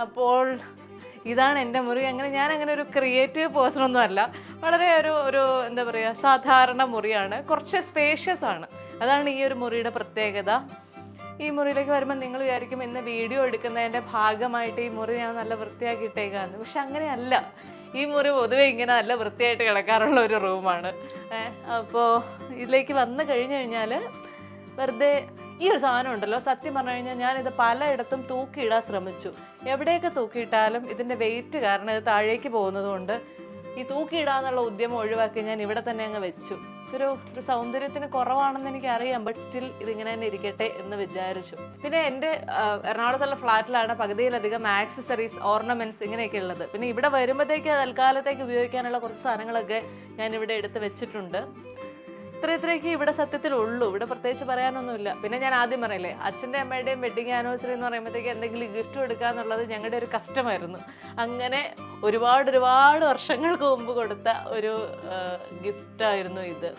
അപ്പോൾ ഇതാണ് എൻ്റെ മുറി. ഞാൻ അങ്ങനെ ഒരു ക്രിയേറ്റീവ് പേഴ്സണൊന്നും അല്ല. വളരെ ഒരു എന്താ പറയുക, സാധാരണ മുറിയാണ്. കുറച്ച് സ്പേഷ്യസ് ആണ്. അതാണ് ഈ ഒരു മുറിയുടെ പ്രത്യേകത. ഈ മുറിയിലേക്ക് വരുമ്പോൾ നിങ്ങൾ വിചാരിക്കും ഇന്ന് വീഡിയോ എടുക്കുന്നതിൻ്റെ ഭാഗമായിട്ട് ഈ മുറി ഞാൻ നല്ല വൃത്തിയാക്കിയിട്ടേക്കാന്ന്. പക്ഷെ അങ്ങനെയല്ല. ഈ മുറി പൊതുവെ ഇങ്ങനെ നല്ല വൃത്തിയായിട്ട് കിടക്കാറുള്ള ഒരു റൂമാണ്. അപ്പോൾ ഇതിലേക്ക് വന്നു കഴിഞ്ഞു കഴിഞ്ഞാൽ വെറുതെ ഈ ഒരു സാധനം ഉണ്ടല്ലോ, സത്യം പറഞ്ഞു കഴിഞ്ഞാൽ ഞാനിത് പലയിടത്തും തൂക്കിയിടാൻ ശ്രമിച്ചു. എവിടെയൊക്കെ തൂക്കിയിട്ടാലും ഇതിൻ്റെ വെയിറ്റ് കാരണം ഇത് താഴേക്ക് പോകുന്നത് കൊണ്ട് ഈ തൂക്കിയിടാന്നുള്ള ഉദ്യമം ഒഴിവാക്കി ഞാൻ ഇവിടെ തന്നെ അങ്ങ് വെച്ചു. ഒരു സൗന്ദര്യത്തിന് കുറവാണെന്ന് എനിക്കറിയാം, ബട്ട് സ്റ്റിൽ ഇതിങ്ങനെ തന്നെ ഇരിക്കട്ടെ എന്ന് വിചാരിച്ചു. പിന്നെ എൻ്റെ എറണാകുളത്തുള്ള ഫ്ലാറ്റിലാണ് പകുതിയിലധികം ആക്സസറീസ്, ഓർണമെൻറ്റ്സ് ഇങ്ങനെയൊക്കെ ഉള്ളത്. പിന്നെ ഇവിടെ വരുമ്പോഴത്തേക്ക് തൽക്കാലത്തേക്ക് ഉപയോഗിക്കാനുള്ള കുറച്ച് സാധനങ്ങളൊക്കെ ഞാനിവിടെ എടുത്ത് വെച്ചിട്ടുണ്ട്. ഇത്രയൊക്കെ ഇവിടെ സത്യത്തിലുള്ളൂ. ഇവിടെ പ്രത്യേകിച്ച് പറയാനൊന്നുമില്ല. പിന്നെ ഞാൻ ആദ്യം പറയില്ലേ, അച്ഛൻ്റെ അമ്മയുടെയും വെഡിങ് ആനിവേഴ്സറി എന്ന് പറയുമ്പോഴത്തേക്ക് എന്തെങ്കിലും ഗിഫ്റ്റ് കൊടുക്കുക എന്നുള്ളത് ഞങ്ങളുടെ ഒരു കസ്റ്റമായിരുന്നു. അങ്ങനെ ഒരുപാട് വർഷങ്ങൾക്ക് മുമ്പ് കൊടുത്ത ഒരു ഗിഫ്റ്റായിരുന്നു ഇത്.